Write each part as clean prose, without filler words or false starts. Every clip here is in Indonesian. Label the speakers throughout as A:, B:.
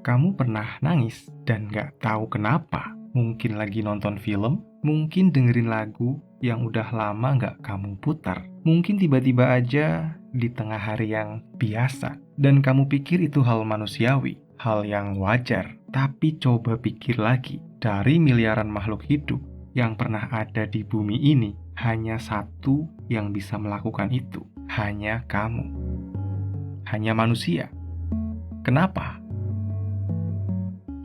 A: Kamu pernah nangis dan gak tahu kenapa? Mungkin lagi nonton film, mungkin dengerin lagu yang udah lama gak kamu putar. Mungkin tiba-tiba aja di tengah hari yang biasa. Dan kamu pikir itu hal manusiawi, hal yang wajar. Tapi coba pikir lagi, dari miliaran makhluk hidup yang pernah ada di bumi ini, hanya satu yang bisa melakukan itu. Hanya kamu. Hanya manusia. Kenapa?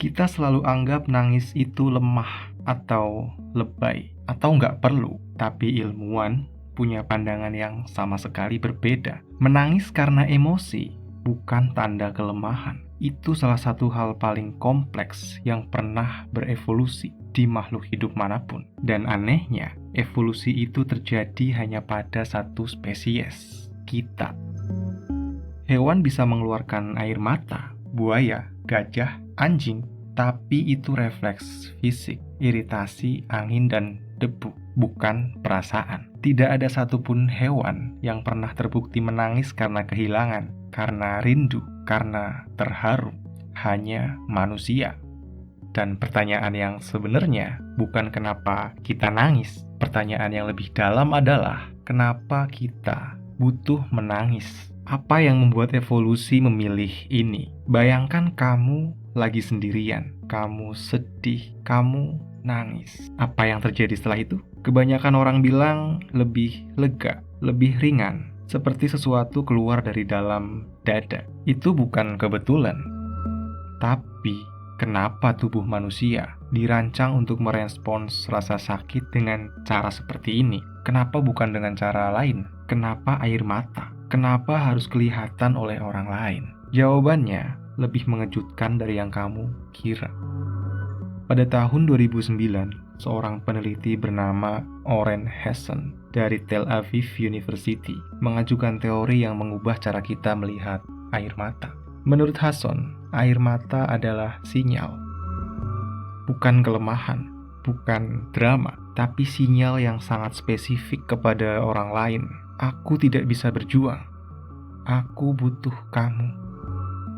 A: Kita selalu anggap nangis itu lemah atau lebay atau nggak perlu. Tapi ilmuwan punya pandangan yang sama sekali berbeda. Menangis karena emosi bukan tanda kelemahan. Itu salah satu hal paling kompleks yang pernah berevolusi di makhluk hidup manapun. Dan anehnya, evolusi itu terjadi hanya pada satu spesies, kita. Hewan bisa mengeluarkan air mata, buaya, gajah, anjing, tapi itu refleks fisik, iritasi, angin, dan debu, bukan perasaan. Tidak ada satupun hewan yang pernah terbukti menangis karena kehilangan, karena rindu, karena terharu. Hanya manusia. Dan pertanyaan yang sebenarnya bukan kenapa kita nangis. Pertanyaan yang lebih dalam adalah kenapa kita butuh menangis. Apa yang membuat evolusi memilih ini? Bayangkan kamu lagi sendirian, kamu sedih, kamu nangis. Apa yang terjadi setelah itu? Kebanyakan orang bilang lebih lega, lebih ringan, seperti sesuatu keluar dari dalam dada. Itu bukan kebetulan. Tapi, kenapa tubuh manusia dirancang untuk merespons rasa sakit dengan cara seperti ini? Kenapa bukan dengan cara lain? Kenapa air mata? Kenapa harus kelihatan oleh orang lain? Jawabannya lebih mengejutkan dari yang kamu kira. Pada tahun 2009, seorang peneliti bernama Oren Hassan dari Tel Aviv University mengajukan teori yang mengubah cara kita melihat air mata. Menurut Hassan, air mata adalah sinyal. Bukan kelemahan, bukan drama, tapi sinyal yang sangat spesifik kepada orang lain. Aku tidak bisa berjuang. Aku butuh kamu.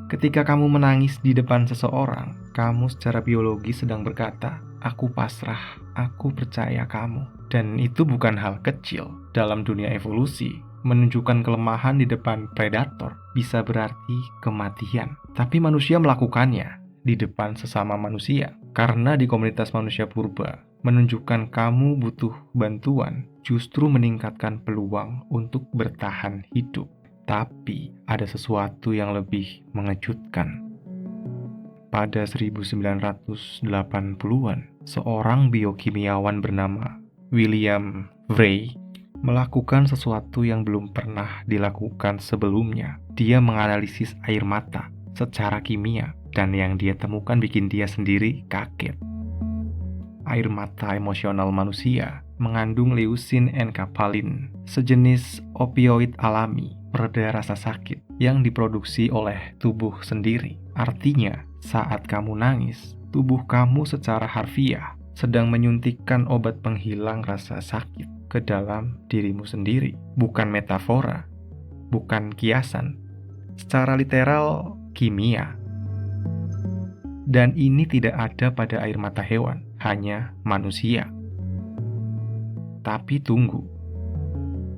A: Ketika kamu menangis di depan seseorang, kamu secara biologi sedang berkata, aku pasrah, aku percaya kamu. Dan itu bukan hal kecil. Dalam dunia evolusi, menunjukkan kelemahan di depan predator bisa berarti kematian. Tapi manusia melakukannya di depan sesama manusia. Karena di komunitas manusia purba, menunjukkan kamu butuh bantuan justru meningkatkan peluang untuk bertahan hidup. Tapi ada sesuatu yang lebih mengejutkan. Pada 1980-an, seorang biokimiawan bernama William Vrey melakukan sesuatu yang belum pernah dilakukan sebelumnya. Dia menganalisis air mata secara kimia, dan yang dia temukan bikin dia sendiri kaget. Air mata emosional manusia mengandung leusin enkapalin, sejenis opioid alami pereda rasa sakit yang diproduksi oleh tubuh sendiri. Artinya, saat kamu nangis, tubuh kamu secara harfiah sedang menyuntikkan obat penghilang rasa sakit ke dalam dirimu sendiri. Bukan metafora, bukan kiasan. Secara literal, kimia. Dan ini tidak ada pada air mata hewan, hanya manusia. Tapi tunggu,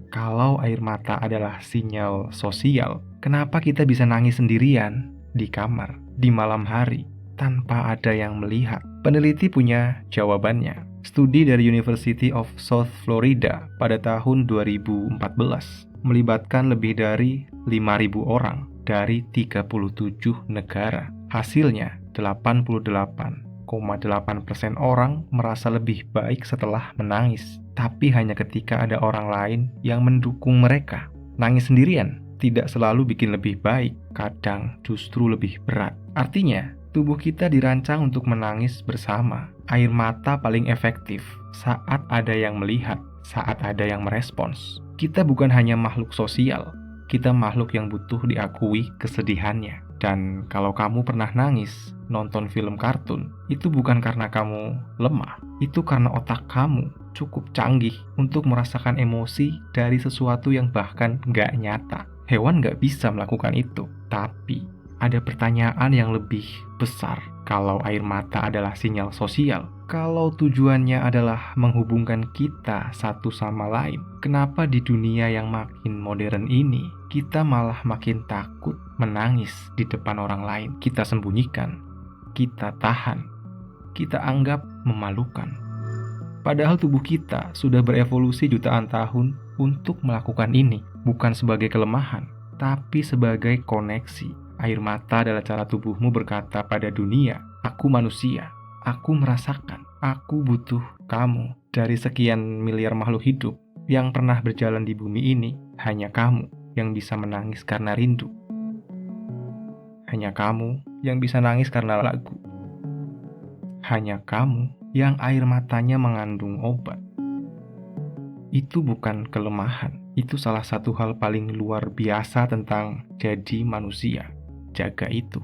A: kalau air mata adalah sinyal sosial, kenapa kita bisa nangis sendirian di kamar, di malam hari, tanpa ada yang melihat? Peneliti punya jawabannya. Studi dari University of South Florida pada tahun 2014 melibatkan lebih dari 5.000 orang dari 37 negara. Hasilnya, 88,8% orang merasa lebih baik setelah menangis. Tapi hanya ketika ada orang lain yang mendukung mereka. Nangis sendirian tidak selalu bikin lebih baik, kadang justru lebih berat. Artinya, tubuh kita dirancang untuk menangis bersama. Air mata paling efektif saat ada yang melihat, saat ada yang merespons. Kita bukan hanya makhluk sosial, kita makhluk yang butuh diakui kesedihannya. Dan kalau kamu pernah nangis nonton film kartun, itu bukan karena kamu lemah, itu karena otak kamu cukup canggih untuk merasakan emosi dari sesuatu yang bahkan nggak nyata. Hewan nggak bisa melakukan itu, tapi Ada pertanyaan yang lebih besar. Kalau air mata adalah sinyal sosial, kalau tujuannya adalah menghubungkan kita satu sama lain, kenapa di dunia yang makin modern ini kita malah makin takut menangis di depan orang lain? Kita sembunyikan, kita tahan, kita anggap memalukan. Padahal tubuh kita sudah berevolusi jutaan tahun untuk melakukan ini, bukan sebagai kelemahan, tapi sebagai koneksi. Air mata adalah cara tubuhmu berkata pada dunia, aku manusia, aku merasakan, aku butuh kamu. Dari sekian miliar makhluk hidup yang pernah berjalan di bumi ini, hanya kamu yang bisa menangis karena rindu. Hanya kamu yang bisa nangis karena lagu. Hanya kamu yang air matanya mengandung obat. Itu bukan kelemahan, itu salah satu hal paling luar biasa tentang jadi manusia. Jaga itu.